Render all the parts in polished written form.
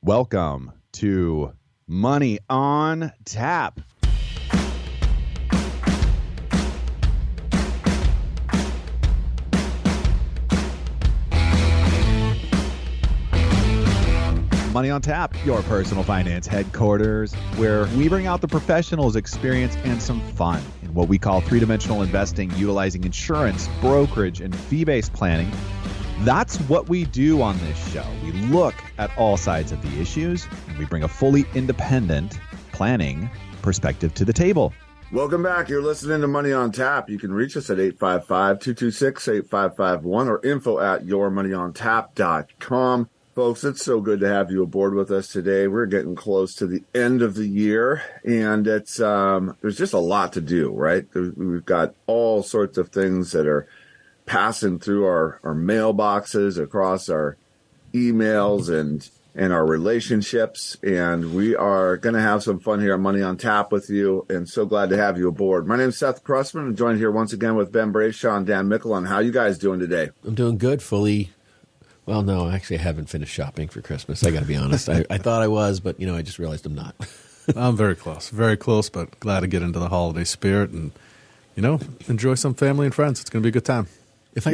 Welcome to Money on Tap. Money on Tap, your personal finance headquarters, where we bring out the professionals' experience and some fun in what we call three-dimensional investing, utilizing insurance, brokerage, and fee-based planning. That's what we do on this show. We look at all sides of the issues, and we bring a fully independent planning perspective to the table. Welcome back. You're listening to Money on Tap. You can reach us at 855-226-8551 or info@yourmoneyontap.com. Folks, it's so good to have you aboard with us today. We're getting close to the end of the year, and it's there's just a lot to do, right? We've got all sorts of things that are passing through our mailboxes, across our emails and our relationships, and we are going to have some fun here on Money on Tap with you, and so glad to have you aboard. My name's Seth Krussman. I'm joined here once again with Ben Brayshaw and Dan Mickelon. How you guys doing today? I'm doing good, Well, no, actually, I haven't finished shopping for Christmas. I got to be honest. I thought I was, but, I just realized I'm not. I'm very close, but glad to get into the holiday spirit and, enjoy some family and friends. It's going to be a good time. If I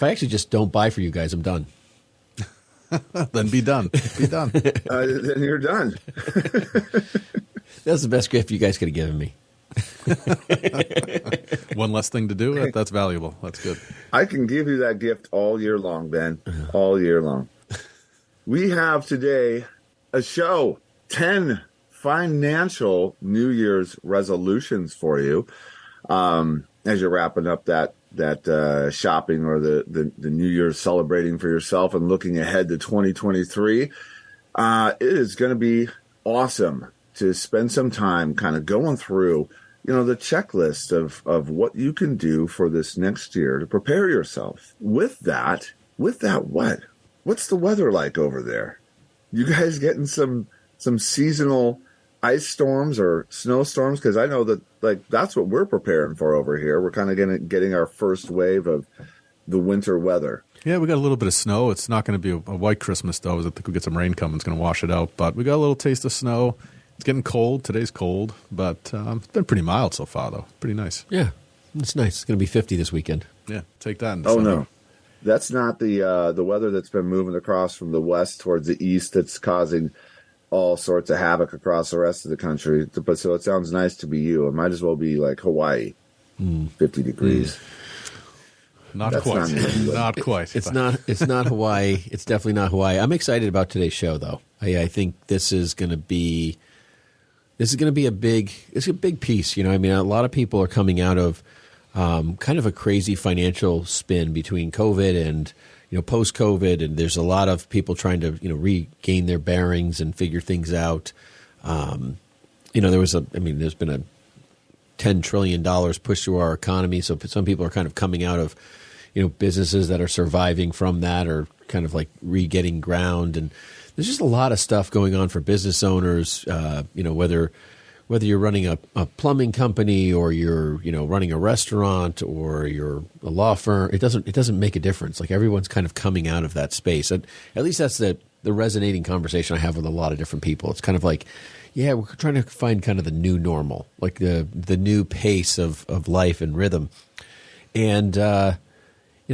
actually just don't buy for you guys, I'm done. Then be done. Then you're done. That's the best gift you guys could have given me. One less thing to do. That's valuable. That's good. I can give you that gift all year long, Ben. All year long. We have today a show, 10 financial New Year's resolutions for you. As you're wrapping up that shopping or the New Year's celebrating for yourself and looking ahead to 2023, it is going to be awesome to spend some time kind of going through the checklist of what you can do for this next year to prepare yourself. With that, what? What's the weather like over there? You guys getting some seasonal ice storms or snowstorms? Because I know that that's what we're preparing for over here. We're kind of getting our first wave of the winter weather. Yeah, we got a little bit of snow. It's not going to be a white Christmas, though. I think we get some rain coming. It's going to wash it out. But we got a little taste of snow. It's getting cold. Today's cold, but it's been pretty mild so far, though. Pretty nice. Yeah, it's nice. It's going to be 50 this weekend. Yeah, take that. Oh, no. That's not the weather that's been moving across from the west towards the east that's causing all sorts of havoc across the rest of the country. But so it sounds nice to be you. It might as well be like Hawaii, 50 degrees. Not quite. Not quite. It's not Hawaii. It's definitely not Hawaii. I'm excited about today's show, though. I think this is going to be a big piece. A lot of people are coming out of kind of a crazy financial spin between COVID and post-COVID, and there's a lot of people trying to regain their bearings and figure things out. There's been a $10 trillion push through our economy, so some people are kind of coming out of businesses that are surviving from that, or kind of like re-getting ground. And there's just a lot of stuff going on for business owners, whether you're running a plumbing company or you're running a restaurant or you're a law firm. It doesn't make a difference. Like, everyone's kind of coming out of that space. And at least that's the resonating conversation I have with a lot of different people. It's kind of like, yeah, we're trying to find kind of the new normal, like the new pace of life and rhythm. And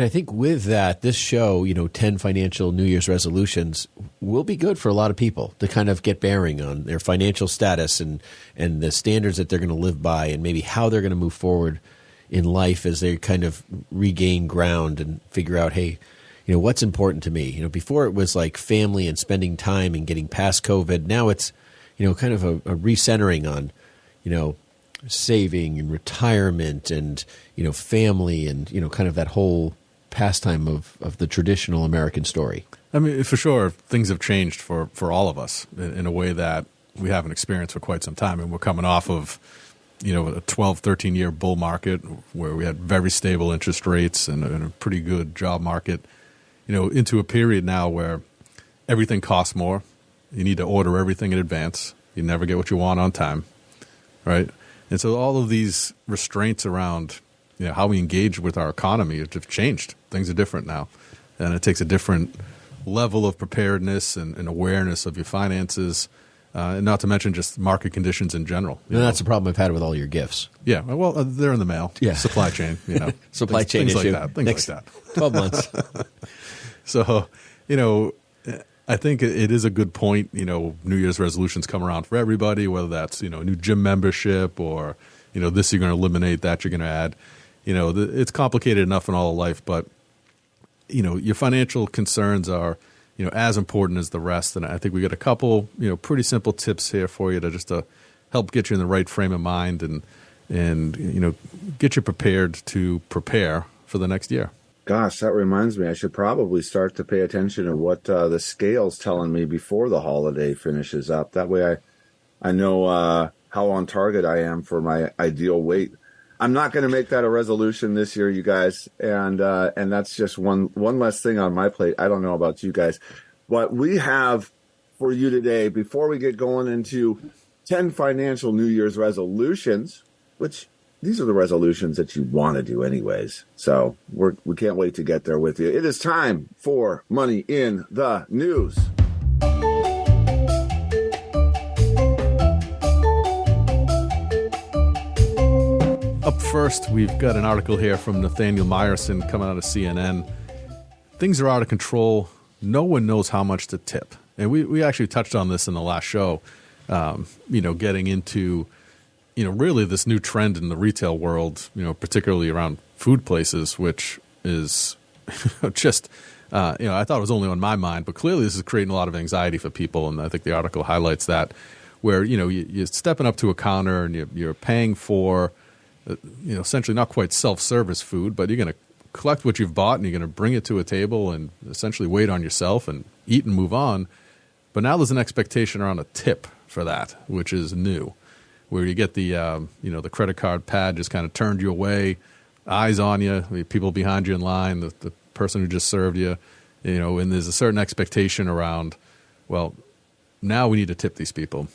I think with that, this show, 10 financial New Year's resolutions, will be good for a lot of people to kind of get bearing on their financial status and the standards that they're going to live by, and maybe how they're going to move forward in life as they kind of regain ground and figure out, hey, what's important to me? Before it was like family and spending time and getting past COVID. Now it's, kind of a recentering on, saving and retirement and, family and, kind of that whole pastime of the traditional American story. I mean, for sure, things have changed for all of us in a way that we haven't experienced for quite some time. And we're coming off of, a 12, 13-year bull market where we had very stable interest rates and a pretty good job market, into a period now where everything costs more. You need to order everything in advance. You never get what you want on time, right? And so all of these restraints around how we engage with our economy have changed. Things are different now, and it takes a different level of preparedness and awareness of your finances, and not to mention just market conditions in general. And that's the problem I've had with all your gifts. Yeah, well, they're in the mail. Yeah. Supply chain, Supply chain things issue. like that. Things Next like that. 12 months. So, I think it is a good point. New Year's resolutions come around for everybody, whether that's, a new gym membership or, this you're going to eliminate, that you're going to add. It's complicated enough in all of life, but, your financial concerns are, as important as the rest. And I think we got a couple, pretty simple tips here for you to help get you in the right frame of mind and get you prepared to prepare for the next year. Gosh, that reminds me, I should probably start to pay attention to what the scale's telling me before the holiday finishes up. That way I know how on target I am for my ideal weight. I'm not going to make that a resolution this year, you guys, and that's just one less thing on my plate. I don't know about you guys. What we have for you today, before we get going into 10 financial New Year's resolutions, which these are the resolutions that you want to do anyways. So we can't wait to get there with you. It is time for Money in the News. Up first, we've got an article here from Nathaniel Meyerson coming out of CNN. Things are out of control. No one knows how much to tip. And we actually touched on this in the last show, getting into really this new trend in the retail world, particularly around food places, which is just, I thought it was only on my mind, but clearly this is creating a lot of anxiety for people. And I think the article highlights that, where, you're stepping up to a counter and you're paying for, essentially not quite self-service food, but you're going to collect what you've bought and you're going to bring it to a table and essentially wait on yourself and eat and move on. But now there's an expectation around a tip for that, which is new, where you get the, the credit card pad just kind of turned your way, eyes on you, people behind you in line, the person who just served you, and there's a certain expectation around, well, now we need to tip these people.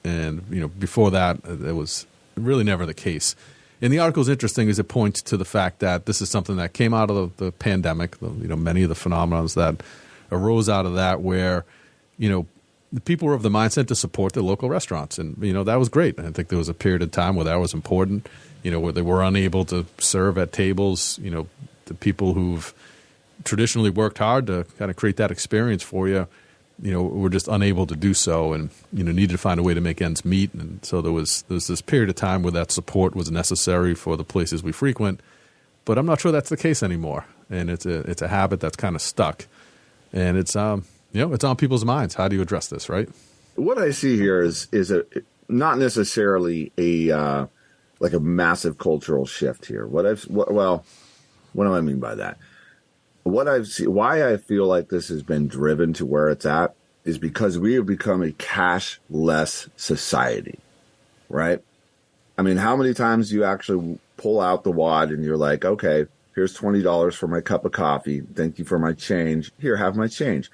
And, before that, it was really never the case. And the article is interesting as it points to the fact that this is something that came out of the pandemic, many of the phenomena that arose out of that, where, the people were of the mindset to support their local restaurants. And, that was great. I think there was a period of time where that was important, where they were unable to serve at tables, the people who've traditionally worked hard to kind of create that experience for you, were just unable to do so and, needed to find a way to make ends meet. And so there was this period of time where that support was necessary for the places we frequent. But I'm not sure that's the case anymore. And it's a habit that's kind of stuck. And it's it's on people's minds. How do you address this, right? What I see here is not necessarily a massive cultural shift here. What do I mean by that? Why I feel like this has been driven to where it's at is because we have become a cashless society, right? I mean, how many times do you actually pull out the wad and you're like, okay, here's $20 for my cup of coffee. Thank you for my change. Here, have my change.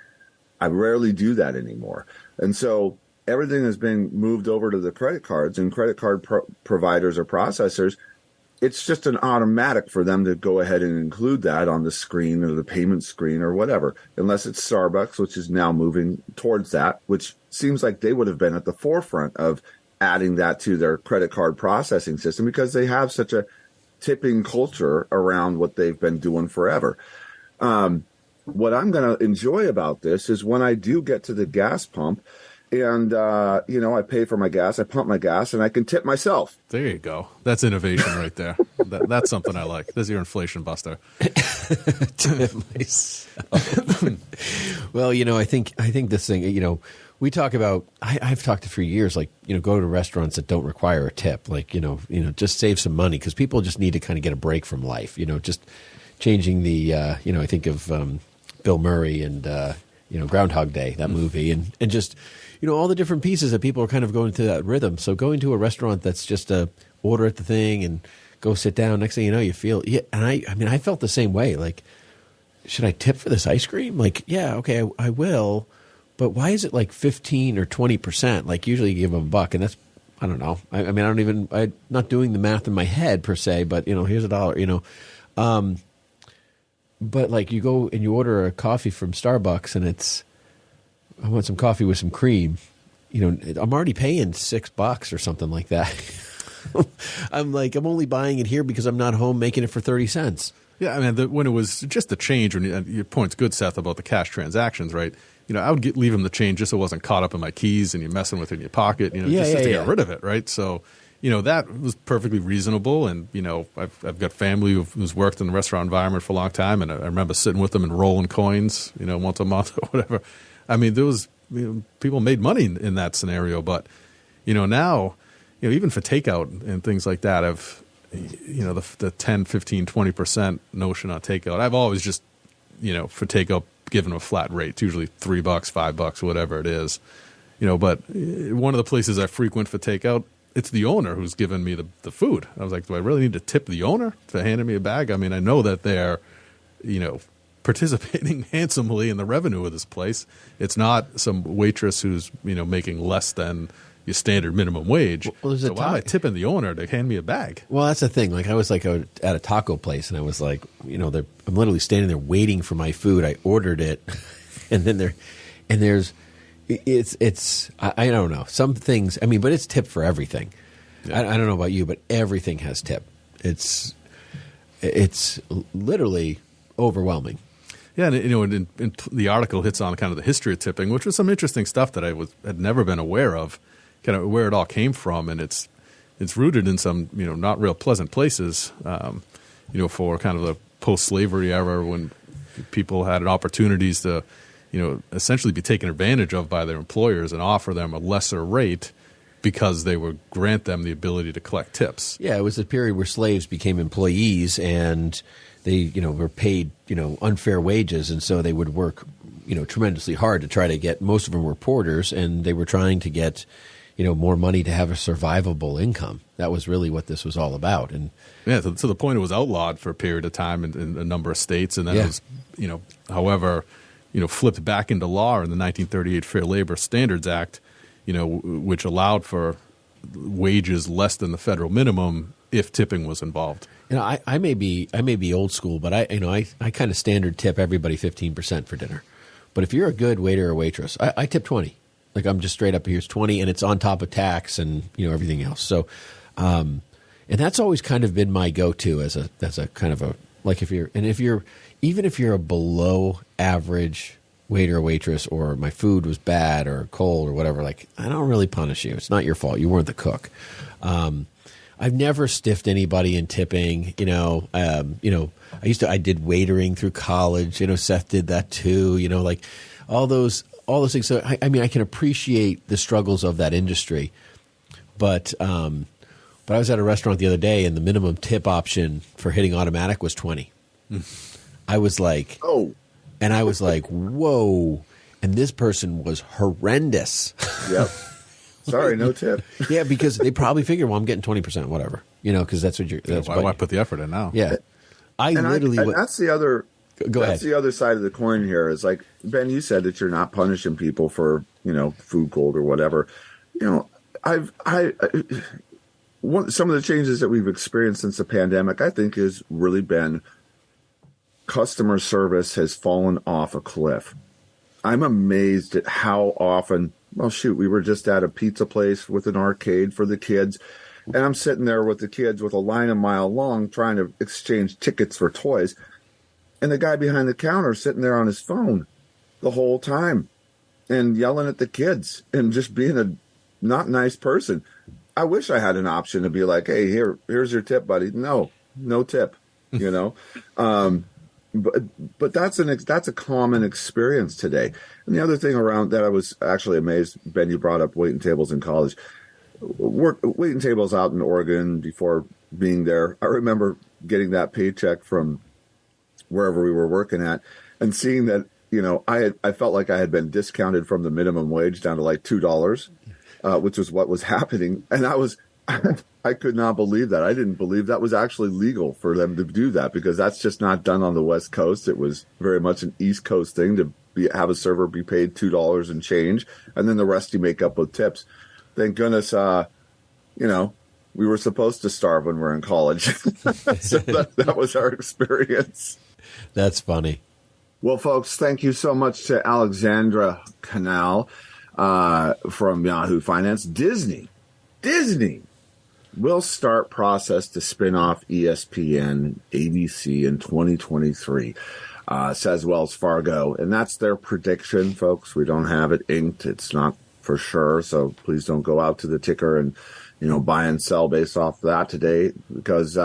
I rarely do that anymore. And so everything has been moved over to the credit cards, and credit card providers or processors, it's just an automatic for them to go ahead and include that on the screen or the payment screen or whatever, unless it's Starbucks, which is now moving towards that, which seems like they would have been at the forefront of adding that to their credit card processing system because they have such a tipping culture around what they've been doing forever. What I'm going to enjoy about this is when I do get to the gas pump and, I pay for my gas, I pump my gas, and I can tip myself. There you go. That's innovation right there. That's something I like. This is your inflation buster. Tip myself. Well, I think this thing, we talk about, I've talked for years, like, go to restaurants that don't require a tip, like, just save some money because people just need to kind of get a break from life, just changing the, I think of Bill Murray and, Groundhog Day, that movie, and just, all the different pieces that people are kind of going to that rhythm. So going to a restaurant that's just a order at the thing and go sit down, next thing you know, you feel, and I felt the same way, like, should I tip for this ice cream? Like, yeah, okay, I will, but why is it like 15 or 20%? Like, usually you give them $1, and that's, I don't know. I'm not doing the math in my head per se, but, here's $1, But like you go and you order a coffee from Starbucks and I want some coffee with some cream. I'm already paying $6 or something like that. I'm only buying it here because I'm not home making it for 30 cents. Yeah, I mean, when it was just the change, your point's good, Seth, about the cash transactions, right? I would leave him the change just so it wasn't caught up in my keys and you're messing with it in your pocket, just to get rid of it, right? So, that was perfectly reasonable. And, I've got family who's worked in the restaurant environment for a long time, and I remember sitting with them and rolling coins, once a month or whatever. I mean, there was people made money in that scenario, but now, even for takeout and things like that, the 10, 15, 20% notion on takeout, I've always just for takeout given them a flat rate. It's usually $3, $5, whatever it is. But one of the places I frequent for takeout, it's the owner who's given me the food. I was like, do I really need to tip the owner for handing me a bag? I mean, I know that they're participating handsomely in the revenue of this place. It's not some waitress who's making less than your standard minimum wage. Well, so why am I tipping the owner to hand me a bag? Well, that's the thing. Like I was at a taco place, and I was like, I'm literally standing there waiting for my food. I ordered it, and then I don't know, some things. I mean, but it's tip for everything. Yeah. I don't know about you, but everything has tip. It's literally overwhelming. Yeah, and the article hits on kind of the history of tipping, which was some interesting stuff that I had never been aware of, kind of where it all came from, and it's rooted in some not real pleasant places, for kind of the post-slavery era when people had opportunities to essentially be taken advantage of by their employers and offer them a lesser rate because they would grant them the ability to collect tips. Yeah, it was the period where slaves became employees and they, were paid, unfair wages, and so they would work, tremendously hard to try to get. Most of them were porters, and they were trying to get, more money to have a survivable income. That was really what this was all about. And yeah, to the point it was outlawed for a period of time in a number of states, and then it was, however, flipped back into law in the 1938 Fair Labor Standards Act, which allowed for wages less than the federal minimum if tipping was involved. I may be old school, but I kind of standard tip everybody 15% for dinner. But if you're a good waiter or waitress, I tip 20. Like I'm just straight up, here's 20, and it's on top of tax and everything else. So, and that's always kind of been my go-to as a kind of a, like even if you're a below average waiter or waitress, or my food was bad or cold or whatever, like I don't really punish you. It's not your fault. You weren't the cook. I've never stiffed anybody in tipping. I did waitering through college. Seth did that too. Like all those things. So I mean, I can appreciate the struggles of that industry, but I was at a restaurant the other day, and the minimum tip option for hitting automatic was 20. I was like, oh, and I was like, whoa! And this person was horrendous. Yep. Sorry, no tip. Yeah, because they probably figure, well, I'm getting 20%, whatever. Because that's what you're. That's why put the effort in now? Yeah, that's the other. Go ahead. That's the other side of the coin here. Is like, Ben, you said that you're not punishing people for food cold or whatever. Some of the changes that we've experienced since the pandemic, I think, has really been customer service has fallen off a cliff. I'm amazed at how often. Well, shoot, we were just at a pizza place with an arcade for the kids, and I'm sitting there with the kids with a line a mile long trying to exchange tickets for toys, and the guy behind the counter sitting there on his phone the whole time and yelling at the kids and just being a not nice person. I wish I had an option to be like, hey, here's your tip, buddy. No tip, But that's a common experience today. And the other thing around that I was actually amazed, Ben, you brought up waiting tables in college. Waiting tables out in Oregon before being there. I remember getting that paycheck from wherever we were working at and seeing that, I felt like I had been discounted from the minimum wage down to like $2, which was what was happening. And I could not believe that. I didn't believe that was actually legal for them to do that, because that's just not done on the West Coast. It was very much an East Coast thing to have a server be paid $2 and change, and then the rest you make up with tips. Thank goodness, we were supposed to starve when we were in college. So that was our experience. That's funny. Well, folks, thank you so much to Alexandra Canal from Yahoo Finance. Disney will start process to spin off ESPN, ABC in 2023, says Wells Fargo. And that's their prediction, folks. We don't have it inked. It's not for sure. So please don't go out to the ticker and buy and sell based off that today, because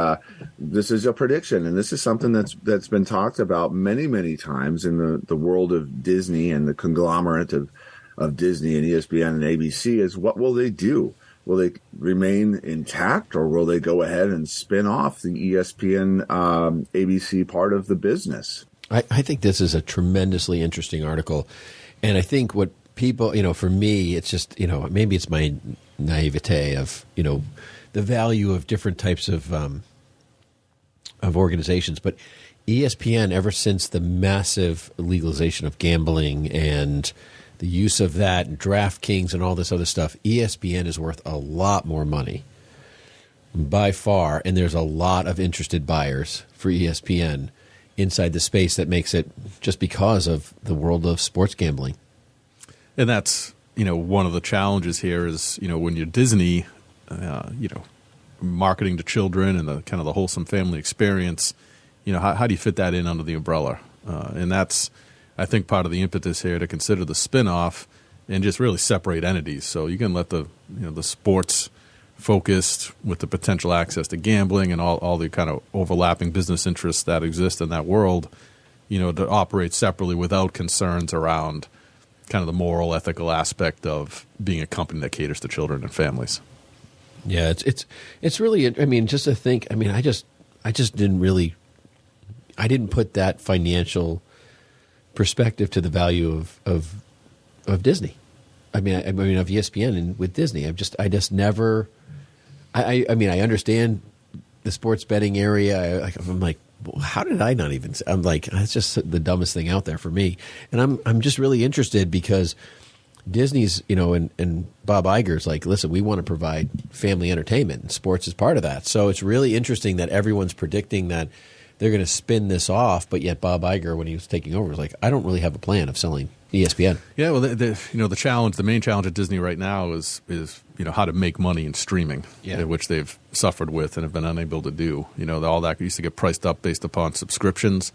this is a prediction, and this is something that's been talked about many, many times in the world of Disney and the conglomerate of Disney and ESPN and ABC. Is what will they do? Will they remain intact, or will they go ahead and spin off the ESPN ABC part of the business? I think this is a tremendously interesting article, and I think what people, for me, it's just, maybe it's my naivete of, the value of different types of organizations. But ESPN, ever since the massive legalization of gambling and the use of that, and DraftKings and all this other stuff, ESPN is worth a lot more money by far. And there's a lot of interested buyers for ESPN inside the space that makes it, just because of the world of sports gambling. And that's, one of the challenges here is, when you're Disney, marketing to children and the kind of the wholesome family experience, how do you fit that in under the umbrella? And that's, I think, part of the impetus here to consider the spinoff and just really separate entities. So you can let the sports focused with the potential access to gambling and all the kind of overlapping business interests that exist in that world, to operate separately without concerns around kind of the moral, ethical aspect of being a company that caters to children and families. Yeah, it's really, just to think, I just didn't put that financial perspective to the value of Disney. Of ESPN and with Disney. I just never, I understand the sports betting area. I'm like, how did I not even? I'm like, that's just the dumbest thing out there for me. And I'm just really interested because Disney's, and Bob Iger's like, listen, we want to provide family entertainment, and sports is part of that. So it's really interesting that everyone's predicting that they're going to spin this off, but yet Bob Iger, when he was taking over, was like, I don't really have a plan of selling ESPN. Yeah, well, the main challenge at Disney right now is how to make money in streaming, which they've suffered with and have been unable to do. All that used to get priced up based upon subscriptions,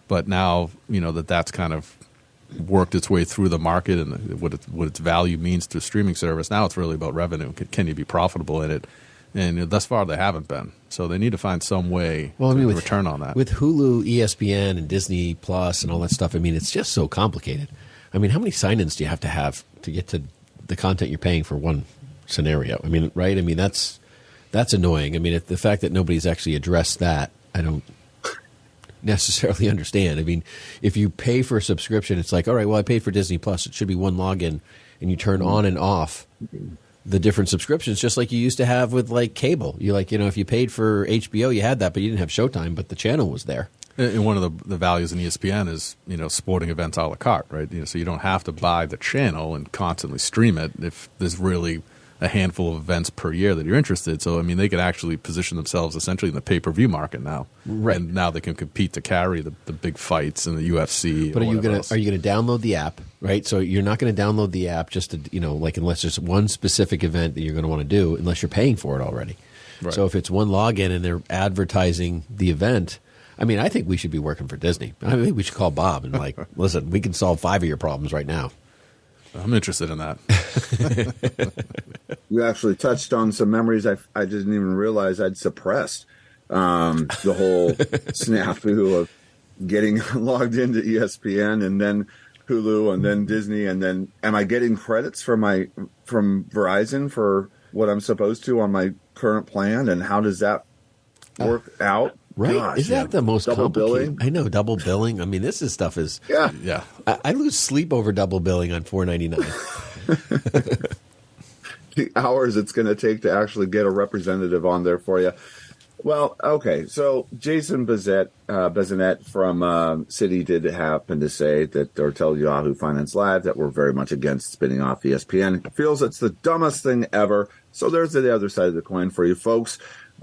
but now that's kind of worked its way through the market and what its value means to a streaming service. Now it's really about revenue. Can you be profitable in it? And thus far they haven't been. So they need to find some way to return on that. With Hulu, ESPN, and Disney Plus and all that stuff, it's just so complicated. How many sign-ins do you have to get to the content you're paying for one scenario? Right? That's annoying. The fact that nobody's actually addressed that, I don't necessarily understand. If you pay for a subscription, it's like, all right, well, I paid for Disney Plus. It should be one login, and you turn on and off the different subscriptions, just like you used to have with like cable. If you paid for HBO, you had that, but you didn't have Showtime, but the channel was there. And one of the values in ESPN is, sporting events a la carte, right? So you don't have to buy the channel and constantly stream it if there's really a handful of events per year that you're interested. So, they can actually position themselves essentially in the pay-per-view market now. Right. And now they can compete to carry the big fights in the UFC. But are you going to download the app, right? So you're not going to download the app just to, unless there's one specific event that you're going to want to do, unless you're paying for it already. Right. So if it's one login and they're advertising the event, I think we should be working for Disney. I think we should call Bob and listen, we can solve 5 of your problems right now. I'm interested in that. You actually touched on some memories I didn't even realize I'd suppressed. The whole snafu of getting logged into ESPN and then Hulu and then Disney, and then am I getting credits from Verizon for what I'm supposed to on my current plan, and how does that work out? Right. Gosh, is that the most double complicated? billing? I know, double billing. This stuff is... Yeah. I lose sleep over double billing on $4.99. The hours it's going to take to actually get a representative on there for you. Well, okay. So Jason Bazinet from Citi did happen to say that, or tell Yahoo Finance Live that we're very much against spinning off ESPN. He feels it's the dumbest thing ever. So there's the other side of the coin for you folks.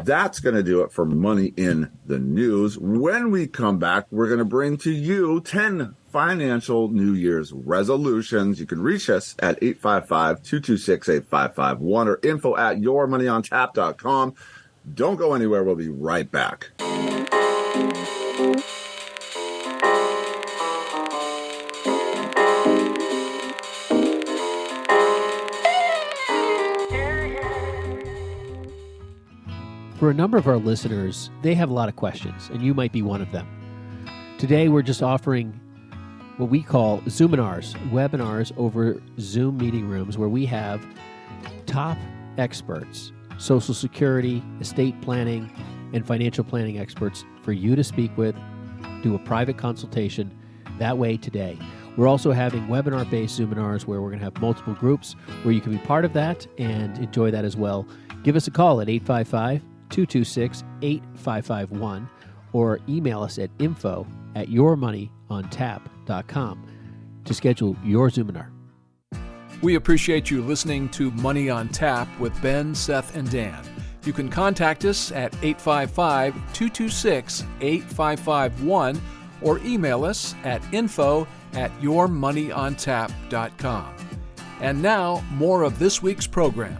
That's going to do it for Money in the News. When we come back, we're going to bring to you 10 financial New Year's resolutions. You can reach us at 855-226-8551 or info@yourmoneyontap.com. Don't go anywhere. We'll be right back. For a number of our listeners, they have a lot of questions, and you might be one of them. Today, we're just offering what we call Zoominars, webinars over Zoom meeting rooms where we have top experts, Social Security, estate planning, and financial planning experts for you to speak with, do a private consultation that way today. We're also having webinar-based Zoominars where we're going to have multiple groups where you can be part of that and enjoy that as well. Give us a call at 855-226-8551 or email us at info@yourmoneyontap.com to schedule your Zoominar. We appreciate you listening to Money on Tap with Ben, Seth, and Dan. You can contact us at 855-226-8551 or email us at info@yourmoneyontap.com. And now, more of this week's program.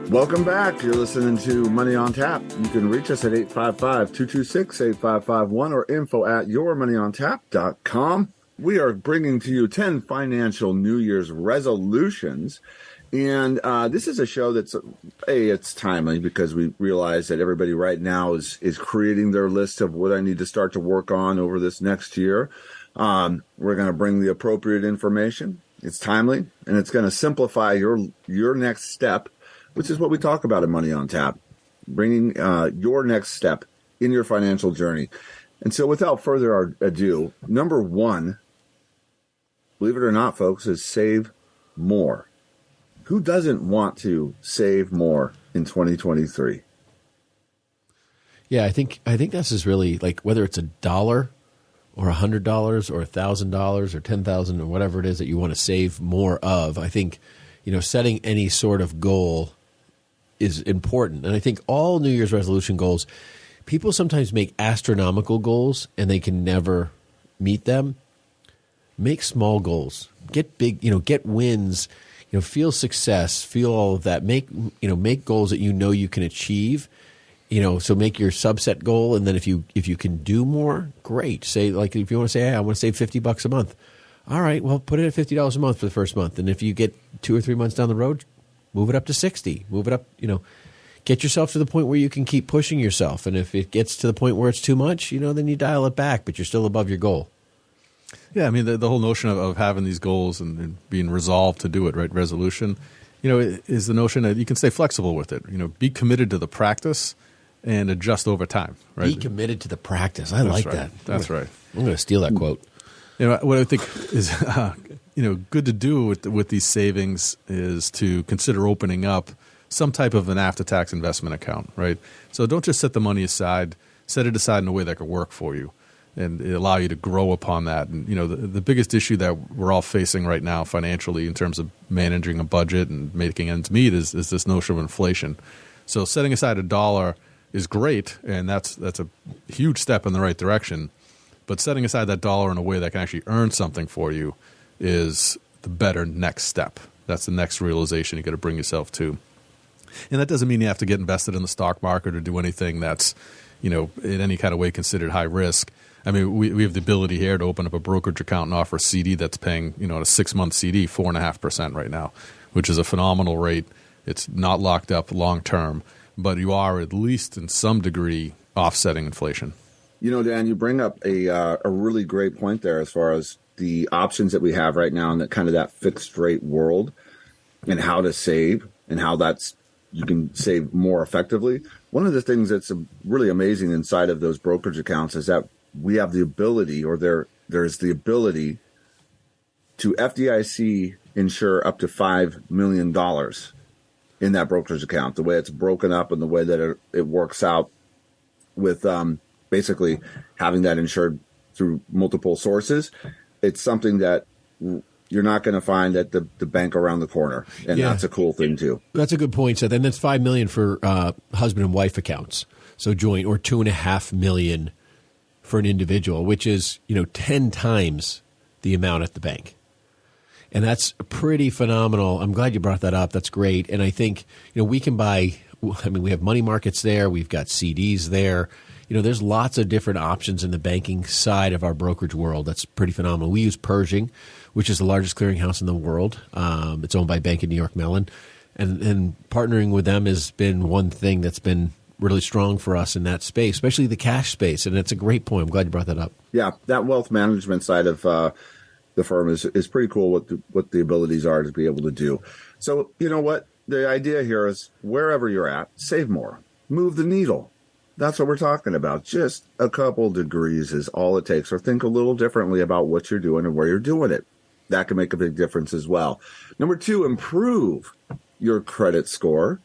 Welcome back. You're listening to Money on Tap. You can reach us at 855-226-8551 or info@yourmoneyontap.com. We are bringing to you 10 financial New Year's resolutions. And this is a show that's, it's timely because we realize that everybody right now is creating their list of what I need to start to work on over this next year. We're going to bring the appropriate information. It's timely, and it's going to simplify your next step, which is what we talk about in Money on Tap, bringing your next step in your financial journey. And so without further ado, number one, believe it or not, folks, is save more. Who doesn't want to save more in 2023? Yeah, I think this is really like whether it's $1 or $100 or $1,000 or $10,000 or whatever it is that you want to save more of. I think, setting any sort of goal is important. And I think all New Year's resolution goals, people sometimes make astronomical goals and they can never meet them. Make small goals. Get big, get wins, feel success, feel all of that. Make goals that you can achieve. So make your subset goal, and then if you can do more, great. Say, like, if you want to say, hey, I want to save $50 a month. All right, well, put it at $50 a month for the first month. And if you get 2 or 3 months down the road, move it up to 60. Move it up, get yourself to the point where you can keep pushing yourself. And if it gets to the point where it's too much, then you dial it back, but you're still above your goal. Yeah, I mean, the whole notion of having these goals and being resolved to do it, right, resolution, is the notion that you can stay flexible with it. Be committed to the practice and adjust over time, right? Be committed to the practice. I like that. That's right. I'm going to steal that quote. What I think is good to do with these savings is to consider opening up some type of an after-tax investment account, right? So don't just set the money aside. Set it aside in a way that could work for you and allow you to grow upon that. And the biggest issue that we're all facing right now financially in terms of managing a budget and making ends meet is this notion of inflation. So setting aside $1 is great, and that's a huge step in the right direction. But setting aside that $1 in a way that can actually earn something for you is the better next step. That's the next realization you got to bring yourself to. And that doesn't mean you have to get invested in the stock market or do anything that's, in any kind of way considered high risk. I mean, we have the ability here to open up a brokerage account and offer a CD that's paying, a 6-month CD, 4.5% right now, which is a phenomenal rate. It's not locked up long term, but you are at least in some degree offsetting inflation. Dan, you bring up a really great point there as far as the options that we have right now in that kind of that fixed rate world and how to save and how you can save more effectively. One of the things that's really amazing inside of those brokerage accounts is that we have the ability, or there's the ability to FDIC insure up to $5 million in that brokerage account. The way it's broken up and the way that it works out with basically having that insured through multiple sources, it's something that you're not going to find at the bank around the corner, and that's a cool thing too. That's a good point, Seth. And that's $5 million for husband and wife accounts, so joint, or $2.5 million for an individual, which is 10 times the amount at the bank. And that's pretty phenomenal. I'm glad you brought that up. That's great. And I think we can buy. We have money markets there. We've got CDs there. There's lots of different options in the banking side of our brokerage world. That's pretty phenomenal. We use Pershing, which is the largest clearinghouse in the world. It's owned by Bank of New York Mellon. And partnering with them has been one thing that's been really strong for us in that space, especially the cash space. And that's a great point. I'm glad you brought that up. Yeah, that wealth management side of the firm is pretty cool what the abilities are to be able to do. So, you know what? The idea here is wherever you're at, save more. Move the needle. That's what we're talking about. Just a couple degrees is all it takes. Or think a little differently about what you're doing and where you're doing it. That can make a big difference as well. Number 2, improve your credit score.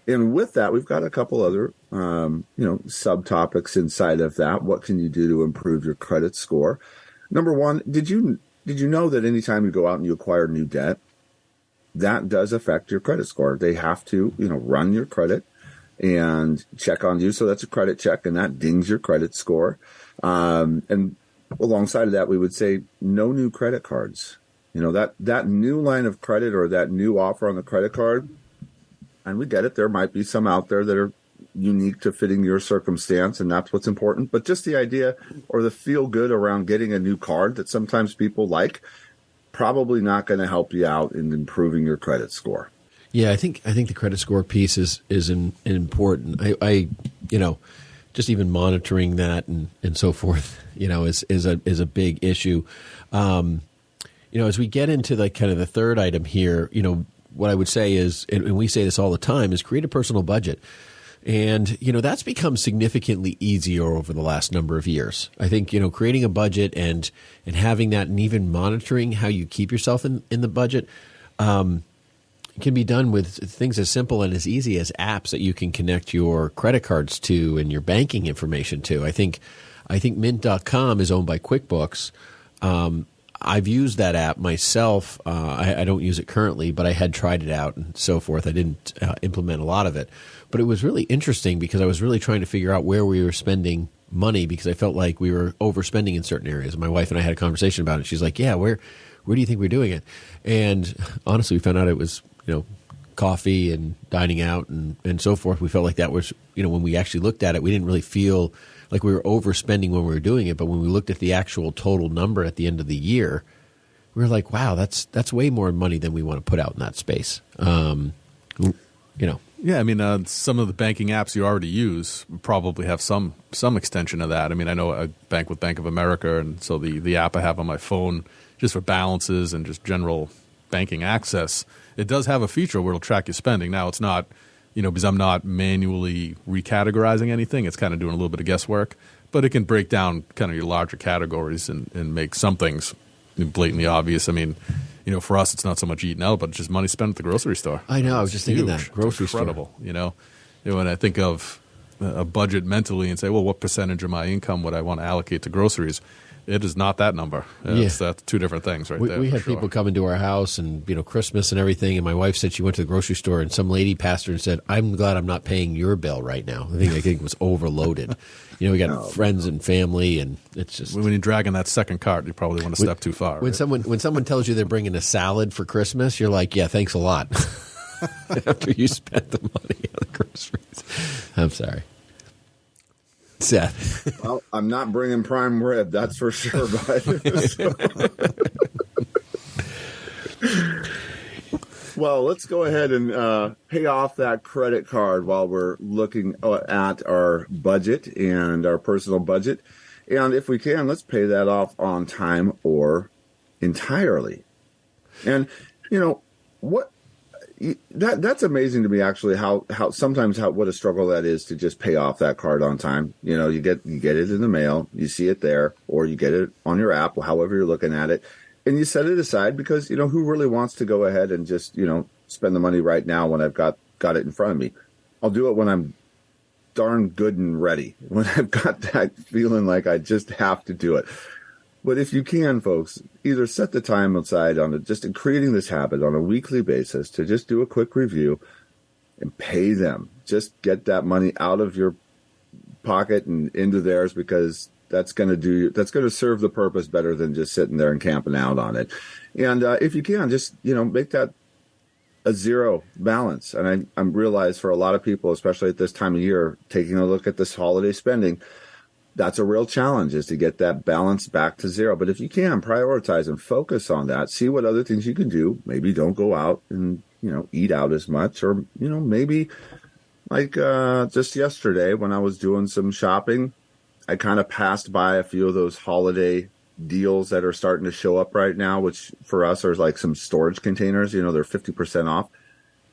And with that, we've got a couple other, subtopics inside of that. What can you do to improve your credit score? Number 1, did you know that anytime you go out and you acquire new debt, that does affect your credit score? They have to, run your credit and check on you. So that's a credit check, and that dings your credit score. And alongside of that, we would say no new credit cards. That new line of credit or that new offer on the credit card, and we get it. There might be some out there that are unique to fitting your circumstance, and that's what's important. But just the idea or the feel good around getting a new card that sometimes people like, probably not going to help you out in improving your credit score. Yeah, I think the credit score piece is important. I just even monitoring that and so forth, is a big issue. As we get into the kind of the third item here, what I would say is, and we say this all the time, is create a personal budget. And, that's become significantly easier over the last number of years. I think, creating a budget and having that, and even monitoring how you keep yourself in the budget, can be done with things as simple and as easy as apps that you can connect your credit cards to and your banking information to. I think Mint.com is owned by QuickBooks. I've used that app myself. I don't use it currently, but I had tried it out and so forth. I didn't implement a lot of it. But it was really interesting because I was really trying to figure out where we were spending money, because I felt like we were overspending in certain areas. And my wife and I had a conversation about it. She's like, yeah, where do you think we're doing it? And honestly, we found out it was, coffee and dining out and so forth. We felt like that was, when we actually looked at it, we didn't really feel like we were overspending when we were doing it. But when we looked at the actual total number at the end of the year, we were like, wow, that's way more money than we want to put out in that space. Yeah, some of the banking apps you already use probably have some extension of that. I know I bank with Bank of America, and so the app I have on my phone just for balances and just general banking access, it does have a feature where it'll track your spending. Now, it's not, because I'm not manually recategorizing anything. It's kind of doing a little bit of guesswork, but it can break down kind of your larger categories and make some things blatantly obvious. For us, it's not so much eating out, but just money spent at the grocery store. I know. I was just thinking that. Grocery store. Incredible, When I think of a budget mentally and say, well, what percentage of my income would I want to allocate to groceries? It is not that number. That's two different things right there. We had people come into our house and, Christmas and everything, and my wife said she went to the grocery store and some lady passed her and said, I'm glad I'm not paying your bill right now. I think it was overloaded. We got friends and family, and it's just... When you're dragging that second cart, you probably want to step too far. When someone tells you they're bringing a salad for Christmas, you're like, yeah, thanks a lot. After you spent the money on the groceries. I'm sorry. Seth. Well, I'm not bringing prime rib, that's for sure, Well, let's go ahead and pay off that credit card while we're looking at our budget and our personal budget. And if we can, let's pay that off on time or entirely. And, that's amazing to me, actually, how sometimes what a struggle that is to just pay off that card on time. You get it in the mail, you see it there, or you get it on your app, however you're looking at it, and you set it aside because, who really wants to go ahead and just, spend the money right now when I've got it in front of me? I'll do it when I'm darn good and ready, when I've got that feeling like I just have to do it. But if you can, folks, either set the time aside on it, just in creating this habit on a weekly basis to just do a quick review and pay them. Just get that money out of your pocket and into theirs, because that's going to serve the purpose better than just sitting there and camping out on it. And if you can, just make that a zero balance. And I realize for a lot of people, especially at this time of year, taking a look at this holiday spending, that's a real challenge, is to get that balance back to zero. But if you can, prioritize and focus on that. See what other things you can do. Maybe don't go out and, eat out as much. Or, maybe like just yesterday when I was doing some shopping, I kind of passed by a few of those holiday deals that are starting to show up right now, which for us are like some storage containers. They're 50% off.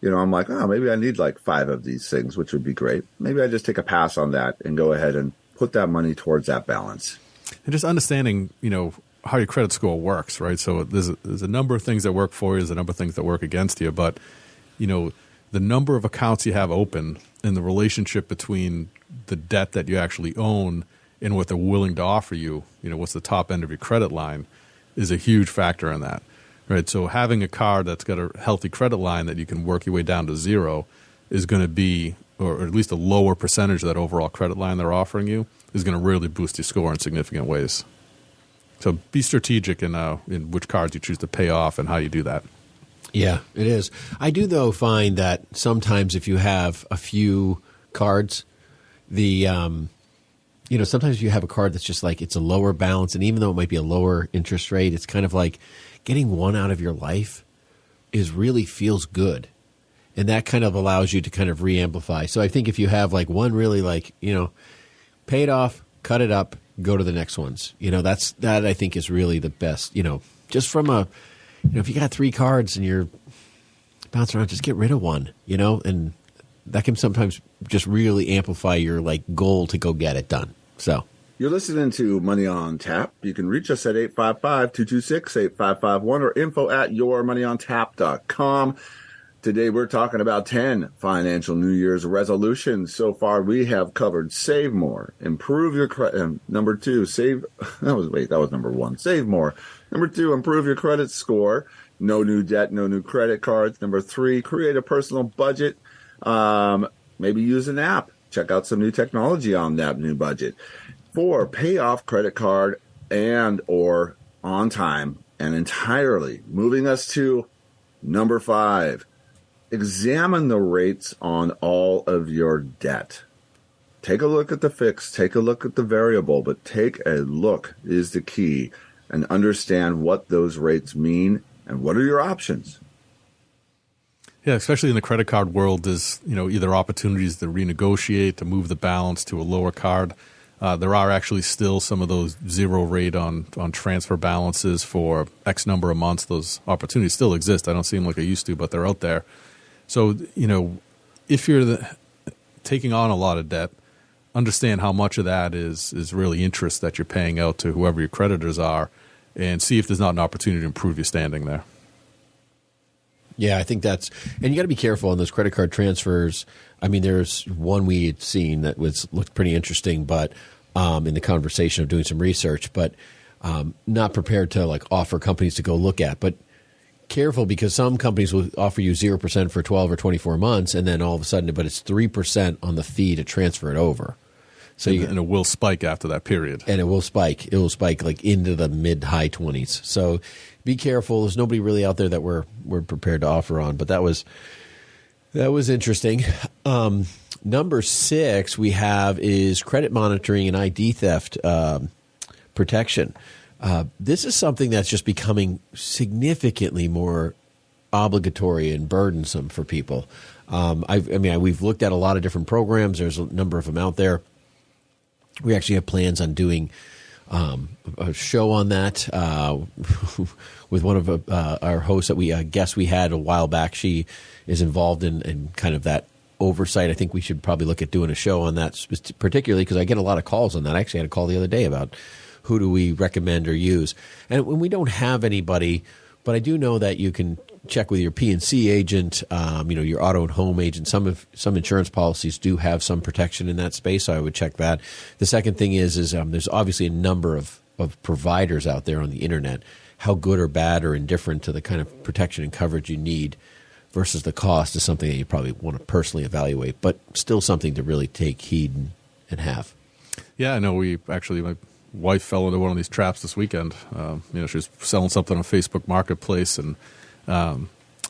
I'm like, maybe I need like 5 of these things, which would be great. Maybe I just take a pass on that and go ahead and put that money towards that balance. And just understanding, how your credit score works, right? So there's a number of things that work for you, there's a number of things that work against you, but, the number of accounts you have open and the relationship between the debt that you actually own and what they're willing to offer you, what's the top end of your credit line, is a huge factor in that, right? So having a card that's got a healthy credit line that you can work your way down to zero is going to be, or at least a lower percentage of that overall credit line they're offering you, is going to really boost your score in significant ways. So be strategic in which cards you choose to pay off and how you do that. Yeah, it is. I do, though, find that sometimes if you have a few cards, sometimes if you have a card that's just like it's a lower balance, and even though it might be a lower interest rate, it's kind of like getting one out of your life really feels good. And that kind of allows you to kind of re-amplify. So I think if you have like one really pay it off, cut it up, go to the next ones. That I think is really the best, just from if you got 3 cards and you're bouncing around, just get rid of one, and that can sometimes just really amplify your goal to go get it done. So you're listening to Money on Tap. You can reach us at 855-226-8551 or info@yourmoneyontap.com. Today we're talking about 10 financial New Year's resolutions. So far we have covered save more, improve your credit. Number 2, that was number 1. Save more. Number 2, improve your credit score. No new debt, no new credit cards. Number 3, create a personal budget. Maybe use an app. Check out some new technology on that new budget. 4, pay off credit card and or on time and entirely. Moving us to number 5. Examine the rates on all of your debt. Take a look at the fixed, take a look at the variable, but take a look is the key, and understand what those rates mean and what are your options. Yeah, especially in the credit card world, there's either opportunities to renegotiate, to move the balance to a lower card. There are actually still some of those zero rate on transfer balances for X number of months. Those opportunities still exist. I don't see them like I used to, but they're out there. So, if you're taking on a lot of debt, understand how much of that is really interest that you're paying out to whoever your creditors are, and see if there's not an opportunity to improve your standing there. Yeah, I think and you got to be careful on those credit card transfers. I mean, there's one we had seen that looked pretty interesting, but in the conversation of doing some research, but not prepared to offer companies to go look at. But careful, because some companies will offer you 0% for 12 or 24 months, and then all of a sudden, but it's 3% on the fee to transfer it over. So and it will spike after that period. And it will spike. It will spike into the mid-high 20s. So be careful. There's nobody really out there that we're prepared to offer on. But that was interesting. Number 6 we have is credit monitoring and ID theft protection. This is something that's just becoming significantly more obligatory and burdensome for people. We've looked at a lot of different programs. There's a number of them out there. We actually have plans on doing a show on that with one of our hosts that guest we had a while back. She is involved in kind of that oversight. I think we should probably look at doing a show on that, particularly because I get a lot of calls on that. I actually had a call the other day about who do we recommend or use. And when we don't have anybody, but I do know that you can check with your P&C agent, your auto and home agent. Some insurance policies do have some protection in that space, so I would check that. The second thing is there's obviously a number of providers out there on the internet. How good or bad or indifferent to the kind of protection and coverage you need versus the cost is something that you probably want to personally evaluate, but still something to really take heed and have. Yeah, I know my wife fell into one of these traps this weekend. She was selling something on Facebook Marketplace, and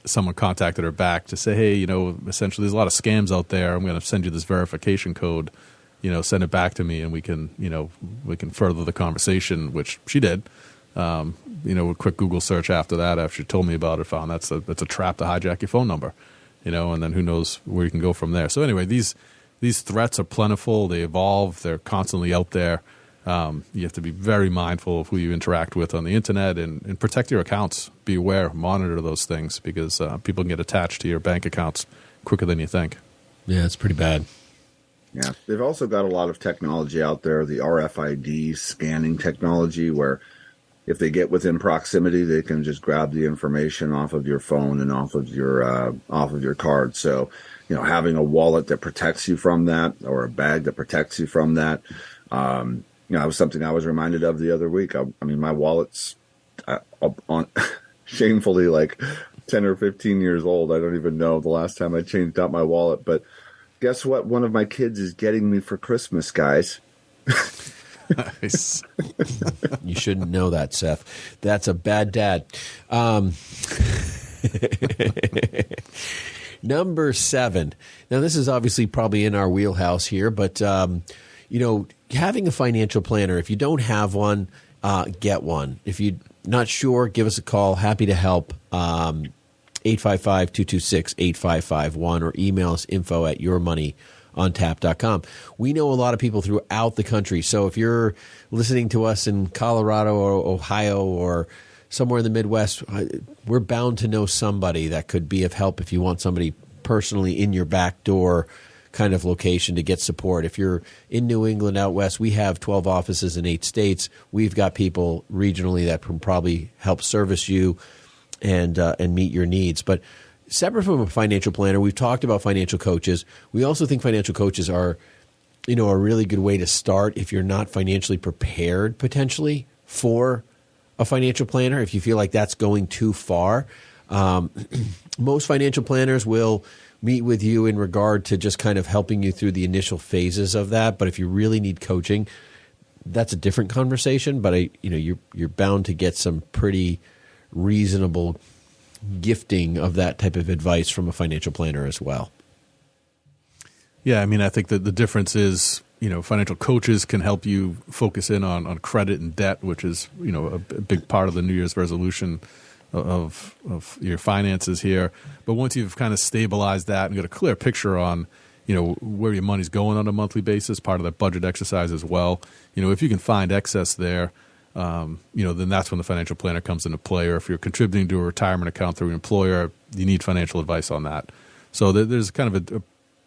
someone contacted her back to say, hey, essentially there's a lot of scams out there. I'm going to send you this verification code, send it back to me and we can further the conversation, which she did. A quick Google search after that, after she told me about it, found that's a trap to hijack your phone number, and then who knows where you can go from there. So anyway, these threats are plentiful. They evolve. They're constantly out there. You have to be very mindful of who you interact with on the internet and protect your accounts. Be aware, monitor those things because people can get attached to your bank accounts quicker than you think. Yeah, it's pretty bad. Yeah, they've also got a lot of technology out there, the RFID scanning technology, where if they get within proximity, they can just grab the information off of your phone and off of your card. So, having a wallet that protects you from that, or a bag that protects you from that, it was something I was reminded of the other week. My wallet's on shamefully like 10 or 15 years old. I don't even know the last time I changed out my wallet. But guess what? One of my kids is getting me for Christmas, guys. Nice. You shouldn't know that, Seth. That's a bad dad. Number 7. Now, this is obviously probably in our wheelhouse here, but having a financial planner, if you don't have one, get one. If you're not sure, give us a call. Happy to help. 855-226-8551 or email us info@yourmoneyontap.com. We know a lot of people throughout the country. So if you're listening to us in Colorado or Ohio or somewhere in the Midwest, we're bound to know somebody that could be of help if you want somebody personally in your back door kind of location to get support. If you're in New England out west, we have 12 offices in 8 states. We've got people regionally that can probably help service you and meet your needs. But separate from a financial planner, we've talked about financial coaches. We also think financial coaches are, a really good way to start if you're not financially prepared potentially for a financial planner. If you feel like that's going too far, most financial planners will meet with you in regard to just kind of helping you through the initial phases of that. But if you really need coaching, that's a different conversation. But you're bound to get some pretty reasonable gifting of that type of advice from a financial planner as well. Yeah, I think that the difference is, financial coaches can help you focus in on credit and debt, which is, a big part of the New Year's resolution of your finances here. But once you've kind of stabilized that and got a clear picture on, where your money's going on a monthly basis, part of that budget exercise as well, if you can find excess there, then that's when the financial planner comes into play. Or if you're contributing to a retirement account through an employer, you need financial advice on that. So there's kind of a